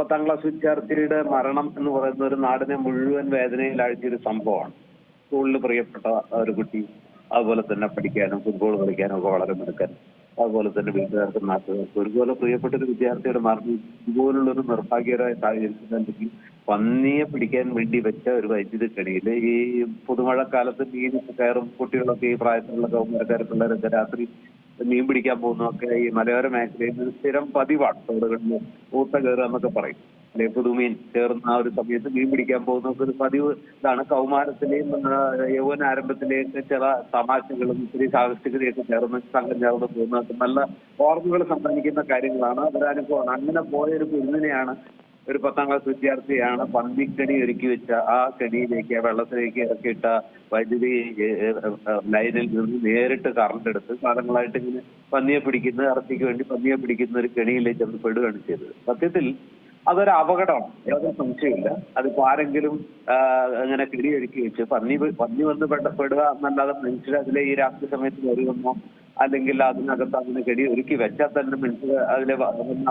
10ാം class വിദ്യാർത്ഥിയുടെ മരണം എന്ന് പറയുന്ന ഒരു നാടിനെ മുഴുവൻ വേദനയിലാഴ്ചയൊരു സംഭവമാണ്. സ്കൂളിൽ പ്രിയപ്പെട്ട ഒരു കുട്ടി, അതുപോലെ തന്നെ പഠിക്കാനും ഫുട്ബോൾ കളിക്കാനും ഒക്കെ വളരെ മിടുക്കൻ, അതുപോലെ തന്നെ വീട്ടുകാർക്കും നാട്ടുകാർക്കും ഒരുപോലെ പ്രിയപ്പെട്ട ഒരു വിദ്യാർത്ഥിയുടെ മരണം ഇതുപോലുള്ളൊരു നിർഭാഗ്യകരമായ സാഹചര്യത്തിൽ പന്നിയെ പിടിക്കാൻ വേണ്ടി വെച്ച ഒരു വൈദ്യുതി കെണിയിൽ ഈ പുതുമഴക്കാലത്ത് മീൻ കയറും കുട്ടികളൊക്കെ ഈ പ്രായത്തിലുള്ള കൗമാരക്കാർ പിള്ളേരൊക്കെ രാത്രി മീൻ പിടിക്കാൻ പോകുന്നതൊക്കെ ഈ മലയോര മേഖലയിൽ സ്ഥിരം പതിവാണ്. തോടുകളിൽ ഊത്ത കയറുക എന്നൊക്കെ പറയും. അല്ലെ പുതുമീൻ ചേർന്ന ആ ഒരു സമയത്ത് മീൻ പിടിക്കാൻ പോകുന്നതൊക്കെ ഒരു പതിവ് ഇതാണ്. കൗമാരത്തിലെയും യൗവന ആരംഭത്തിലേക്ക് ചില തമാശകളും ഇത്തിരി സാഹസികതയൊക്കെ ചേർന്ന് സംഘം ചേർന്ന് പോകുന്നതൊക്കെ നല്ല ഓർമ്മകൾ സമ്മാനിക്കുന്ന കാര്യങ്ങളാണ്. അതൊരനുഭവമാണ്. അങ്ങനെ പോയ ഒരു കുഞ്ഞിനെയാണ്, ഒരു 10ാം ക്ലാസ് വിദ്യാർത്ഥിയാണ് പന്നിക്കണി ഒരുക്കി വെച്ച ആ കെണിയിലേക്ക്, ആ വെള്ളത്തിലേക്ക് ഇറക്കിയിട്ട വൈദ്യുതി ലൈനിൽ നിന്ന് നേരിട്ട് കറണ്ട് എടുത്ത് കാലങ്ങളായിട്ട് ഇങ്ങനെ പന്നിയെ പിടിക്കുന്ന, ഇറച്ചിക്ക് വേണ്ടി പന്നിയെ പിടിക്കുന്ന ഒരു കെണിയിലേക്ക് അത് പെടുകയാണ് ചെയ്തത്. സത്യത്തിൽ അതൊരു അപകടമാണ്, യാതൊരു സംശയമില്ല. അതിപ്പോ ആരെങ്കിലും അങ്ങനെ കെണി ഒരുക്കി വെച്ച് പന്നി വന്ന് പെടുക എന്നല്ലാതെ മനുഷ്യർ അതിലെ ഈ രാത്രി സമയത്ത് വരുമെന്നോ അല്ലെങ്കിൽ അതിനകത്ത് അങ്ങനെ കെടി ഒരുക്കി വെച്ചാൽ തന്നെ മനുഷ്യർ അതിലെ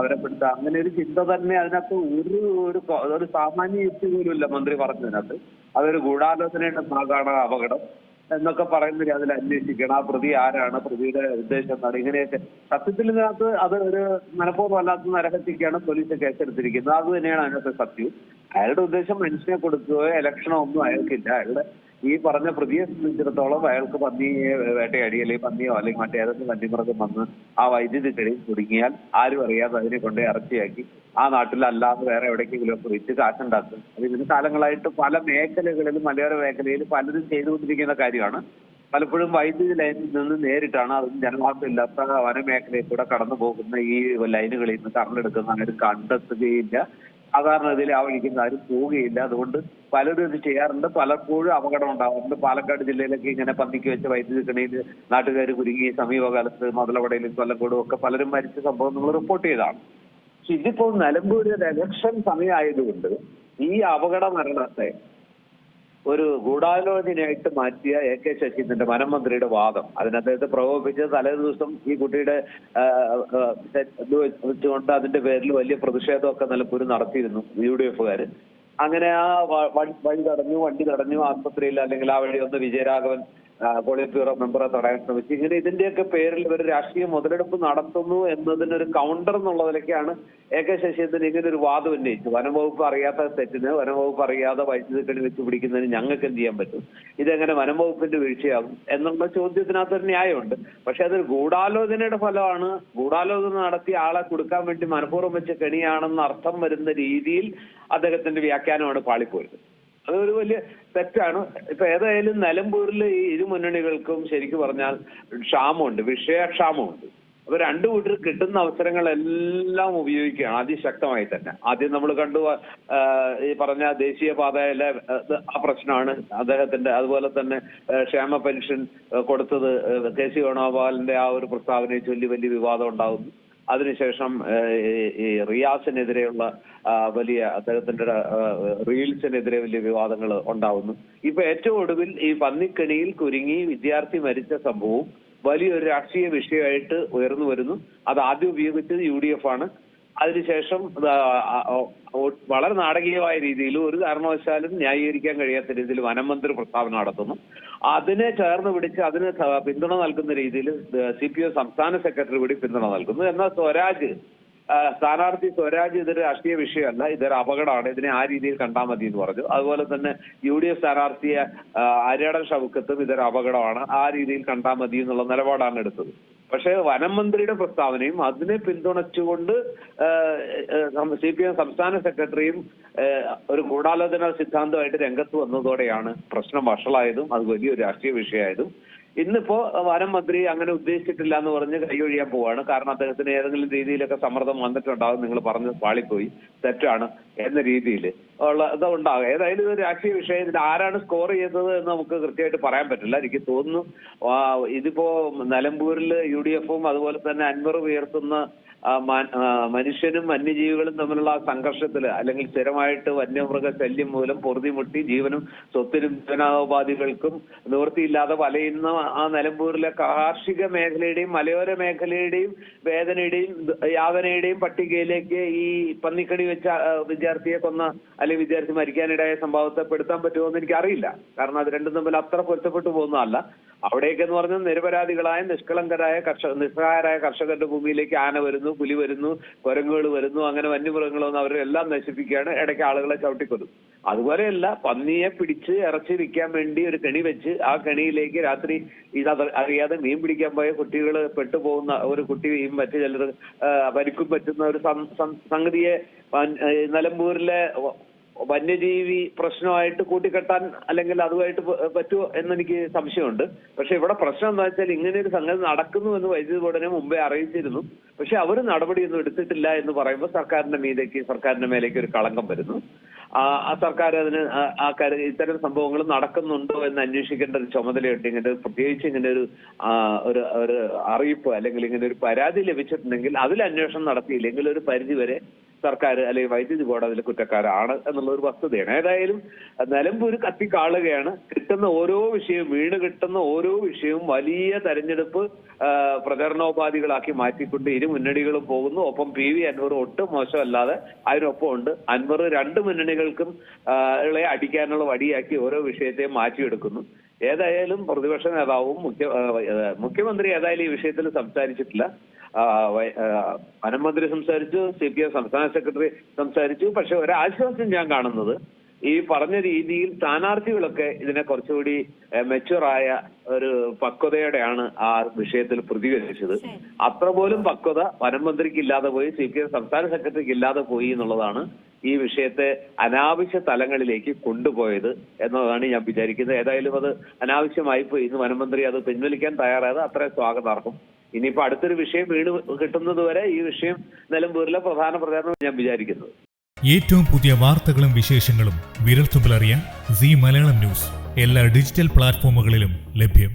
അവരെ പെടുത്തുക, അങ്ങനെ ഒരു ചിന്ത തന്നെ അതിനകത്ത് ഒരു സാമാന്യ യുക്തി പോലും ഇല്ല മന്ത്രി പറഞ്ഞതിനകത്ത്. അതൊരു ഗൂഢാലോചനയുടെ ഭാഗമാണ് അപകടം എന്നൊക്കെ പറയുന്നത് അതിൽ അന്വേഷിക്കണം. ആ പ്രതി ആരാണ്, പ്രതിയുടെ ഉദ്ദേശം എന്താണ്, ഇങ്ങനെയൊക്കെ സത്യത്തിൽ ഇതിനകത്ത് അത് ഒരു മനഃപൂർവ്വമല്ലാത്ത നരഹത്യക്കാണ് പോലീസ് കേസെടുത്തിരിക്കുന്നത്. അത് തന്നെയാണ് അതിനകത്ത് സത്യം. അയാളുടെ ഉദ്ദേശം മനുഷ്യനെ കൊടുക്കുകയോ ഇലക്ഷനോ ഒന്നും അയാൾക്കില്ല. അയാളുടെ ഈ പറഞ്ഞ പ്രതിയെ സംബന്ധിച്ചിടത്തോളം അയാൾക്ക് പന്നിയെ വേട്ടയാടി അല്ലെങ്കിൽ പന്നിയോ അല്ലെങ്കിൽ മറ്റേതൊക്കെ വന്യമൃഗം വന്ന് ആ വൈദ്യുതി കെണിയിൽ കുടുങ്ങിയാൽ ആരും അറിയാതെ അതിനെ കൊണ്ടേ ഇറച്ചിയാക്കി ആ നാട്ടിലല്ലാതെ വേറെ എവിടേക്കെങ്കിലും ഒക്കെ വെച്ച് കാശുണ്ടാക്കും. അത് ഇതിന് കാലങ്ങളായിട്ട് പല മേഖലകളിലും മലയോര മേഖലയിൽ പലരും ചെയ്തുകൊണ്ടിരിക്കുന്ന കാര്യമാണ്. പലപ്പോഴും വൈദ്യുതി ലൈനിൽ നിന്ന് നേരിട്ടാണ്, അതും ജനവാസം ഇല്ലാത്ത വനമേഖലയിൽ കൂടെ കടന്നു പോകുന്ന ഈ ലൈനുകളിൽ നിന്ന് കറണ്ട് എടുക്കുന്ന ആരും കണ്ടെത്തുകയില്ല. സാധാരണഗതിയിൽ ആ വഴിക്കുന്ന ആരും പോവുകയില്ല. അതുകൊണ്ട് പലരും ഇത് ചെയ്യാറുണ്ട്. പലപ്പോഴും അപകടം ഉണ്ടാവാറുണ്ട്. പാലക്കാട് ജില്ലയിലൊക്കെ ഇങ്ങനെ പന്നിക്ക് വെച്ച വൈദ്യുതി കെണിയിൽ നാട്ടുകാർ കുരുങ്ങി സമീപകാലത്ത് മുതലവടയിലും കൊല്ലങ്കോടും ഒക്കെ പലരും മരിച്ച സംഭവം നമ്മൾ റിപ്പോർട്ട് ചെയ്തതാണ്. പക്ഷെ ഇതിപ്പോൾ നിലമ്പൂരിൽ ഇലക്ഷൻ സമയമായതുകൊണ്ട് ഈ അപകട മരണത്തെ ഒരു ഗൂഢാലോചനയായിട്ട് മാറ്റിയ AK ശശീന്ദ്രന്റെ വനമന്ത്രിയുടെ വാദം, അതിന് അദ്ദേഹത്തെ പ്രകോപിപ്പിച്ച് തലേ ദിവസം ഈ കുട്ടിയുടെ വെച്ചുകൊണ്ട് അതിന്റെ പേരിൽ വലിയ പ്രതിഷേധമൊക്കെ നിലമ്പൂർ നടത്തിയിരുന്നു UDF-കാര്. അങ്ങനെ ആ വണ്ടി തടഞ്ഞു ആസ്പത്രിയിൽ, അല്ലെങ്കിൽ ആ വഴി ഒന്ന് വിജയരാഘവൻ പോളിറ്റ് ബ്യൂറോ മെമ്പറെ തടയാൻ ശ്രമിച്ചു. ഇങ്ങനെ ഇതിന്റെയൊക്കെ പേരിൽ ഒരു രാഷ്ട്രീയ മുതലെടുപ്പ് നടത്തുന്നു എന്നതിനൊരു കൗണ്ടർ എന്നുള്ള നിലയ്ക്കാണ് AK ശശീന്ദ്രൻ ഇങ്ങനെ ഒരു വാദം ഉന്നയിച്ചു. വനംവകുപ്പ് അറിയാത്ത തെറ്റിന്, വനംവകുപ്പ് അറിയാതെ വൈദ്യുതി കെണി വെച്ച് പിടിക്കുന്നതിന് ഞങ്ങൾക്ക് എന്ത് ചെയ്യാൻ പറ്റും, ഇതെങ്ങനെ വനംവകുപ്പിന്റെ വീഴ്ചയാകും എന്നുള്ള ചോദ്യത്തിനകത്ത് ഒരു ന്യായമുണ്ട്. പക്ഷെ അതൊരു ഗൂഢാലോചനയുടെ ഫലമാണ്. ഗൂഢാലോചന നടത്തി ആളെ കൊടുക്കാൻ വേണ്ടി മനഃപൂർവ്വം വെച്ച കെണിയാണെന്ന് അർത്ഥം വരുന്ന രീതിയിൽ അദ്ദേഹത്തിന്റെ വ്യാഖ്യാനമാണ് പാളിപ്പോയത്. അതൊരു വലിയ തെറ്റാണ്. ഇപ്പൊ ഏതായാലും നിലമ്പൂരിൽ ഈ ഇരു മുന്നണികൾക്കും ശരിക്കും പറഞ്ഞാൽ ക്ഷാമമുണ്ട്, വിഷയക്ഷാമമുണ്ട്. അപ്പൊ രണ്ടു കൂട്ടർ കിട്ടുന്ന അവസരങ്ങളെല്ലാം ഉപയോഗിക്കുകയാണ് അതിശക്തമായി തന്നെ. ആദ്യം നമ്മൾ കണ്ടു ഈ പറഞ്ഞ ദേശീയപാതയിലെ ആ പ്രശ്നമാണ് അദ്ദേഹത്തിന്റെ. അതുപോലെ തന്നെ ക്ഷേമ പെൻഷൻ കൊടുത്തത് KC വേണുഗോപാലിന്റെ ആ ഒരു പ്രസ്താവനയെ ചൊല്ലി വലിയ വിവാദം ഉണ്ടാകുന്നു. അതിനുശേഷം ഈ റിയാസിനെതിരെയുള്ള വലിയ അദ്ദേഹത്തിന്റെ റീൽസിനെതിരെ വലിയ വിവാദങ്ങൾ ഉണ്ടാവുന്നു. ഇപ്പൊ ഏറ്റവും ഒടുവിൽ ഈ പന്നിക്കണിയിൽ കുരുങ്ങി വിദ്യാർത്ഥി മരിച്ച സംഭവവും വലിയൊരു രാഷ്ട്രീയ വിഷയമായിട്ട് ഉയർന്നു വരുന്നു. അത് ആദ്യം ഉപയോഗിച്ചത് UDF ആണ്. അതിനുശേഷം വളരെ നാടകീയമായ രീതിയിൽ ഒരു കാരണവശാലും ന്യായീകരിക്കാൻ കഴിയാത്ത രീതിയിൽ വനമന്ത്രി പ്രസ്താവന നടത്തുന്നു. അതിനെ ചേർന്ന് പിടിച്ച് അതിന് പിന്തുണ നൽകുന്ന രീതിയിൽ CPM സംസ്ഥാന സെക്രട്ടറി കൂടി പിന്തുണ നൽകുന്നു. എന്നാൽ സ്ഥാനാർത്ഥി സ്വരാജ് ഇതൊരു രാഷ്ട്രീയ വിഷയമല്ല, ഇതൊരു അപകടമാണ്, ഇതിനെ ആ രീതിയിൽ കണ്ടാൽ മതി എന്ന് പറഞ്ഞു. അതുപോലെ തന്നെ UDF സ്ഥാനാർത്ഥിയെ ആര്യാടൻ ഷൗക്കത്തും ഇതൊരു അപകടമാണ്, ആ രീതിയിൽ കണ്ടാൽ മതി എന്നുള്ള നിലപാടാണ് എടുത്തത്. പക്ഷേ വനം മന്ത്രിയുടെ പ്രസ്താവനയും അതിനെ പിന്തുണച്ചുകൊണ്ട് CPM സംസ്ഥാന സെക്രട്ടറിയും ഒരു ഗൂഢാലോചന സിദ്ധാന്തമായിട്ട് രംഗത്ത് വന്നതോടെയാണ് പ്രശ്നം വഷളായതും അത് വലിയൊരു രാഷ്ട്രീയ വിഷയമായതും. ഇന്നിപ്പോ വനം മന്ത്രി അങ്ങനെ ഉദ്ദേശിച്ചിട്ടില്ല എന്ന് പറഞ്ഞ് കൈയൊഴിയാൻ പോവാണ്. കാരണം അദ്ദേഹത്തിന് ഏതെങ്കിലും രീതിയിലൊക്കെ സമ്മർദ്ദം വന്നിട്ടുണ്ടാകും, നിങ്ങൾ പറഞ്ഞ് പാളിപ്പോയി, തെറ്റാണ് എന്ന രീതിയിൽ ഉള്ള ഇതുണ്ടാകും. ഏതായാലും ഇത് രാഷ്ട്രീയ വിഷയം. ഇതിൽ ആരാണ് സ്കോർ ചെയ്തത് എന്ന് നമുക്ക് കൃത്യമായിട്ട് പറയാൻ പറ്റില്ല. എനിക്ക് തോന്നുന്നു ഇതിപ്പോ നിലമ്പൂരിൽ UDF-ഉം അതുപോലെ തന്നെ അൻവർ ഉയർത്തുന്ന മനുഷ്യനും വന്യജീവികളും തമ്മിലുള്ള ആ സംഘർഷത്തിൽ അല്ലെങ്കിൽ സ്ഥിരമായിട്ട് വന്യമൃഗ ശല്യം മൂലം പൊറുതിമുട്ടി ജീവനും സ്വത്തിനും ജീവനോപാധികൾക്കും നിവൃത്തിയില്ലാതെ വലയുന്ന ആ നിലമ്പൂരിലെ കാർഷിക മേഖലയുടെയും മലയോര മേഖലയുടെയും വേദനയുടെയും യാതനയുടെയും പട്ടികയിലേക്ക് ഈ പന്നിക്കടി വെച്ച വിദ്യാർത്ഥിയെ കൊന്ന അല്ലെങ്കിൽ വിദ്യാർത്ഥി മരിക്കാനിടയായ സംഭവത്തെ പെടുത്താൻ പറ്റുമോ എന്ന് എനിക്കറിയില്ല. കാരണം അത് രണ്ടും തമ്മിൽ അത്ര പൊരുത്തപ്പെട്ടു പോകുന്നതല്ല. അവിടേക്ക് എന്ന് പറഞ്ഞാൽ നിരപരാധികളായ നിഷ്കളങ്കരായ നിസ്സഹായരായ കർഷകരുടെ ഭൂമിയിലേക്ക് ആന വരുന്നു, പുലി വരുന്നു, കുരങ്ങുകൾ വരുന്നു, അങ്ങനെ വന്യമൃഗങ്ങളൊന്നും അവരെല്ലാം നശിപ്പിക്കുകയാണ്, ഇടയ്ക്ക് ആളുകളെ ചവിട്ടിക്കൊല്ലുന്നു. അതുപോലെയല്ല, പന്നിയെ പിടിച്ച് ഇറച്ചി വിൽക്കാൻ വേണ്ടി ഒരു കെണി വെച്ച് ആ കെണിയിലേക്ക് രാത്രി അറിയാതെ മീൻ പിടിക്കാൻ പോയ കുട്ടികൾ പെട്ടുപോകുന്ന ഒരു കുട്ടിയും മറ്റു ചിലർ പരിക്കും പറ്റുന്ന ഒരു സംഗതിയെ നിലമ്പൂരിലെ വന്യജീവി പ്രശ്നമായിട്ട് കൂട്ടിക്കെട്ടാൻ അല്ലെങ്കിൽ അതുമായിട്ട് പറ്റുമോ എന്നെനിക്ക് സംശയമുണ്ട്. പക്ഷെ ഇവിടെ പ്രശ്നം എന്താ വെച്ചാൽ ഇങ്ങനെ ഒരു സംഗതി നടക്കുന്നു എന്ന് വൈദ്യുതി ബോർഡിനെ മുമ്പേ അറിയിച്ചിരുന്നു. പക്ഷെ അവർ നടപടിയൊന്നും എടുത്തിട്ടില്ല എന്ന് പറയുമ്പോൾ സർക്കാരിന്റെ മേലേക്ക് ഒരു കളങ്കം വരുന്നു. ആ സർക്കാർ അതിന് ഇത്തരം സംഭവങ്ങൾ നടക്കുന്നുണ്ടോ എന്ന് അന്വേഷിക്കേണ്ട ഒരു ചുമതലയുണ്ട്. ഇങ്ങനെ പ്രത്യേകിച്ച് ഇങ്ങനെ ഒരു അറിയിപ്പ് അല്ലെങ്കിൽ ഇങ്ങനെ ഒരു പരാതി ലഭിച്ചിട്ടുണ്ടെങ്കിൽ അതിൽ അന്വേഷണം നടത്തിയില്ലെങ്കിൽ ഒരു പരിധിവരെ സർക്കാർ അല്ലെങ്കിൽ വൈദ്യുതി ബോർഡ് അതിൽ കുറ്റക്കാരാണ് എന്നുള്ള ഒരു വസ്തുതയാണ്. ഏതായാലും നിലമ്പൂർ കത്തിക്കാളുകയാണ്. കിട്ടുന്ന ഓരോ വിഷയവും കിട്ടുന്ന ഓരോ വിഷയവും വലിയ തെരഞ്ഞെടുപ്പ് പ്രചരണോപാധികളാക്കി മാറ്റിക്കൊണ്ട് ഇരു മുന്നണികളും പോകുന്നു. ഒപ്പം PV അൻവർ ഒട്ടും മോശമല്ലാതെ അതിനൊപ്പം ഉണ്ട്. അൻവർ രണ്ട് മുന്നണികൾക്കും അടിക്കാനുള്ള വടിയാക്കി ഓരോ വിഷയത്തെയും മാറ്റിയെടുക്കുന്നു. ഏതായാലും പ്രതിപക്ഷ നേതാവും മുഖ്യമന്ത്രി ഏതായാലും ഈ വിഷയത്തിൽ സംസാരിച്ചിട്ടില്ല. വനമന്ത്രി സംസാരിച്ചു, CPM സംസ്ഥാന സെക്രട്ടറി സംസാരിച്ചു. പക്ഷെ ഒരാശ്വാസം ഞാൻ കാണുന്നത് ഈ പറഞ്ഞ രീതിയിൽ സ്ഥാനാർത്ഥികളൊക്കെ ഇതിനെ കുറച്ചുകൂടി മെച്ചുവറായ ഒരു പക്വതയോടെയാണ് ആ വിഷയത്തിൽ പ്രതികരിച്ചത്. അത്ര പോലും പക്വത വനമന്ത്രിക്ക് ഇല്ലാതെ പോയി, CPM സംസ്ഥാന സെക്രട്ടറിക്ക് ഇല്ലാതെ പോയി എന്നുള്ളതാണ് ഈ വിഷയത്തെ അനാവശ്യ തലങ്ങളിലേക്ക് കൊണ്ടുപോയത് എന്നതാണ് ഞാൻ വിചാരിക്കുന്നത്. ഏതായാലും അത് അനാവശ്യമായി പോയി. ഇന്ന് വനമന്ത്രി അത് പിൻവലിക്കാൻ തയ്യാറായത് അത്രയും സ്വാഗതാർഹം. ഇനിയിപ്പോ അടുത്തൊരു വിഷയം കിട്ടുന്നത് വരെ ഈ വിഷയം നിലമ്പൂരിലെ പ്രധാന പ്രചാരണം ഞാൻ വിചാരിക്കുന്നത്. ഏറ്റവും പുതിയ വാർത്തകളും വിശേഷങ്ങളും വിരൽത്തുമ്പിലറിയാൻ സീ മലയാളം ന്യൂസ് എല്ലാ ഡിജിറ്റൽ പ്ലാറ്റ്ഫോമുകളിലും ലഭ്യം.